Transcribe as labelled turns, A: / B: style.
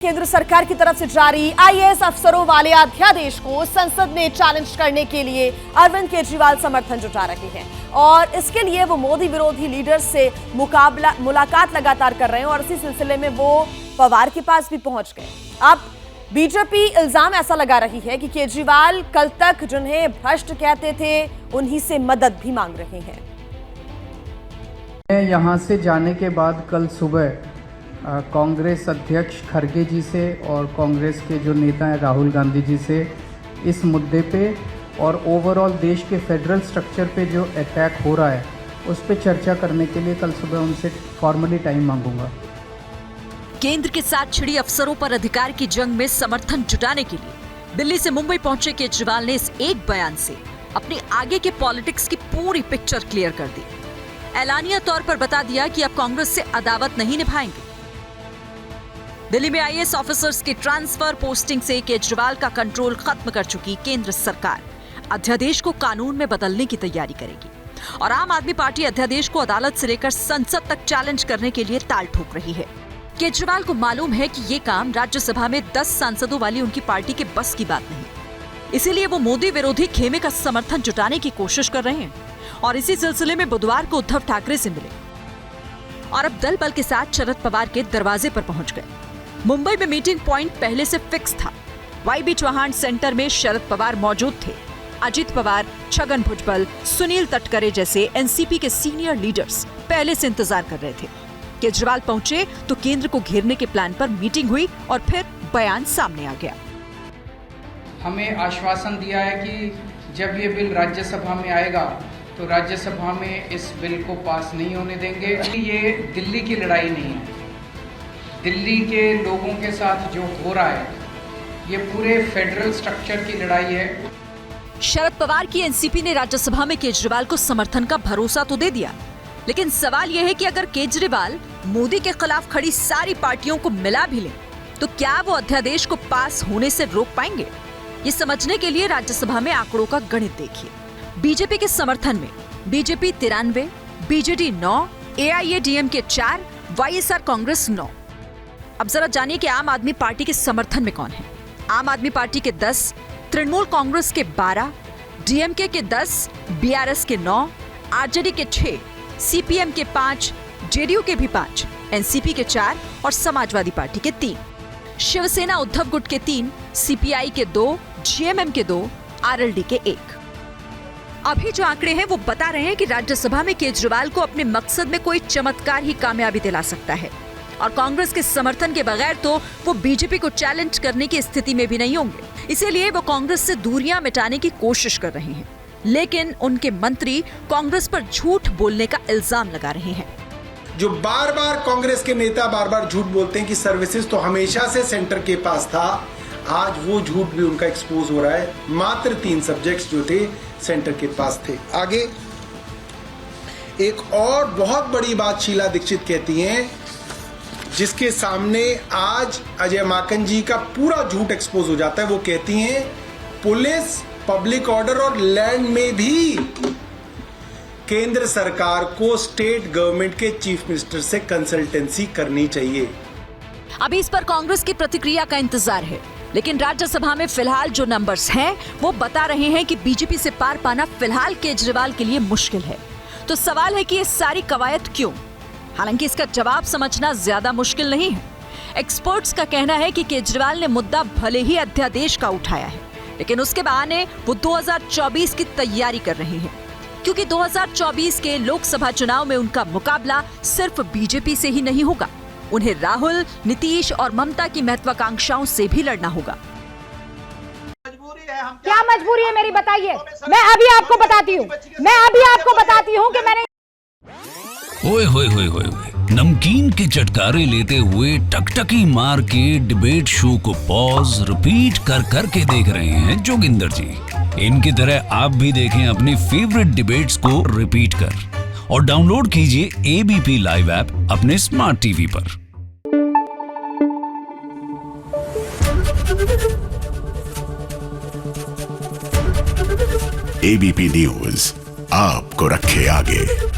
A: केंद्र सरकार की तरफ से जारी आईएएस अफसरों वाले अध्यादेश को संसद में चैलेंज करने के लिए अरविंद केजरीवाल समर्थन जुटा रहे हैं और इसके लिए वो मोदी विरोधी लीडर्स से मुलाकात लगातार कर रहे हैं और इसी सिलसिले में वो पवार के पास भी पहुंच गए। अब बीजेपी इल्जाम ऐसा लगा रही है कि केजरीवाल कल तक जिन्हें भ्रष्ट कहते थे उन्हीं से मदद भी मांग रहे हैं।
B: यहाँ से जाने के बाद कल सुबह कांग्रेस अध्यक्ष खड़गे जी से और कांग्रेस के जो नेता हैं राहुल गांधी जी से इस मुद्दे पे और ओवरऑल देश के फेडरल स्ट्रक्चर पे जो अटैक हो रहा है उस पे चर्चा करने के लिए कल सुबह उनसे फॉर्मली टाइम मांगूंगा।
C: केंद्र के साथ छिड़ी अफसरों पर अधिकार की जंग में समर्थन जुटाने के लिए दिल्ली से मुंबई पहुंचे केजरीवाल ने इस एक बयान से अपने आगे के पॉलिटिक्स की पूरी पिक्चर क्लियर कर दी। ऐलानिया तौर पर बता दिया कि अब कांग्रेस से अदावत नहीं निभाएंगे। दिल्ली में आईएएस ऑफिसर्स की ट्रांसफर पोस्टिंग से केजरीवाल का कंट्रोल खत्म कर चुकी केंद्र सरकार अध्यादेश को कानून में बदलने की तैयारी करेगी और आम आदमी पार्टी अध्यादेश को अदालत से लेकर संसद तक चैलेंज करने के लिए ताल ठोक रही है। केजरीवाल को मालूम है कि ये काम राज्यसभा में 10 सांसदों वाली उनकी पार्टी के बस की बात नहीं, इसीलिए वो मोदी विरोधी खेमे का समर्थन जुटाने की कोशिश कर रहे हैं और इसी सिलसिले में बुधवार को उद्धव ठाकरे से मिले और अब दल बल के साथ शरद पवार के दरवाजे पर पहुंच गए। मुंबई में मीटिंग पॉइंट पहले से फिक्स था। वाईबी चौहान सेंटर में शरद पवार मौजूद थे। अजित पवार, छगन भुजबल, सुनील तटकरे जैसे एनसीपी के सीनियर लीडर्स पहले से इंतजार कर रहे थे। केजरीवाल पहुंचे तो केंद्र को घेरने के प्लान पर मीटिंग हुई और फिर बयान सामने आ गया।
D: हमें आश्वासन दिया है कि जब ये बिल राज्यसभा में आएगा तो राज्यसभा में इस बिल को पास नहीं होने देंगे। ये दिल्ली की लड़ाई नहीं है, दिल्ली के लोगों के साथ जो हो रहा है ये पूरे फेडरल स्ट्रक्चर की लड़ाई है।
C: शरद पवार की एनसीपी ने राज्यसभा में केजरीवाल को समर्थन का भरोसा तो दे दिया, लेकिन सवाल यह है कि अगर केजरीवाल मोदी के खिलाफ खड़ी सारी पार्टियों को मिला भी लें तो क्या वो अध्यादेश को पास होने से रोक पाएंगे? ये समझने के लिए राज्यसभा में आंकड़ों का गणित देखिए। बीजेपी के समर्थन में BJP 93, BJD 9, AIADMK 4, YSR Congress 9। अब जरा जानिए कि आम आदमी पार्टी के समर्थन में कौन है। आम आदमी पार्टी के 10, तृणमूल कांग्रेस के 12, डीएमके के 10, बीआरएस के 9, आरजेडी के 6, सीपीएम के 5, जेडीयू के भी 5, एनसीपी के 4 और समाजवादी पार्टी के 3, शिवसेना उद्धव गुट के 3, सीपीआई के 2, जीएमएम के 2, आरएलडी के 1। अभी जो आंकड़े हैं वो बता रहे हैं कि राज्यसभा में केजरीवाल को अपने मकसद में कोई चमत्कार ही कामयाबी दिला सकता है और कांग्रेस के समर्थन के बगैर तो वो बीजेपी को चैलेंज करने की स्थिति में भी नहीं होंगे। इसीलिए वो कांग्रेस से दूरियां मिटाने की कोशिश कर रहे हैं, लेकिन उनके मंत्री कांग्रेस पर झूठ बोलने का इल्जाम लगा रहे हैं।
E: जो बार बार कांग्रेस के नेता बार बार झूठ बोलते हैं कि सर्विसेज तो हमेशा से सेंटर के पास था, आज वो झूठ भी उनका एक्सपोज हो रहा है। मात्र 3 सब्जेक्ट्स जो थे सेंटर के पास थे। आगे एक और बहुत बड़ी बात शीला दीक्षित कहती हैं, जिसके सामने आज अजय माकन जी का पूरा झूठ एक्सपोज हो जाता है। वो कहती हैं पुलिस, पब्लिक ऑर्डर और लैंड में भी केंद्र सरकार को स्टेट गवर्नमेंट के चीफ मिनिस्टर से कंसल्टेंसी करनी चाहिए।
C: अभी इस पर कांग्रेस की प्रतिक्रिया का इंतजार है, लेकिन राज्यसभा में फिलहाल जो नंबर्स हैं वो बता रहे हैं कि बीजेपी से पार पाना फिलहाल केजरीवाल के लिए मुश्किल है। तो सवाल है कि ये सारी कवायद क्यों? हालांकि इसका जवाब समझना ज्यादा मुश्किल नहीं है। एक्सपर्ट्स का कहना है कि केजरीवाल ने मुद्दा भले ही अध्यादेश का उठाया है, लेकिन उसके बहाने वो 2024 की तैयारी कर रहे हैं, क्योंकि 2024 के लोकसभा चुनाव में उनका मुकाबला सिर्फ बीजेपी से ही नहीं होगा, उन्हें राहुल, नीतीश और ममता की महत्वाकांक्षाओं से भी लड़ना होगा।
F: क्या मजबूरी है मेरी, बताइए। मैं अभी आपको बताती हूँ कि मैंने
G: ओए होए होए होए नमकीन के चटकारे लेते हुए टकटकी मार के डिबेट शो को पॉज रिपीट कर करके देख रहे हैं जोगिंदर जी। इनकी तरह आप भी देखें अपनी फेवरेट डिबेट्स को रिपीट कर और डाउनलोड कीजिए एबीपी लाइव ऐप अपने स्मार्ट टीवी पर।
H: एबीपी न्यूज आपको रखे आगे।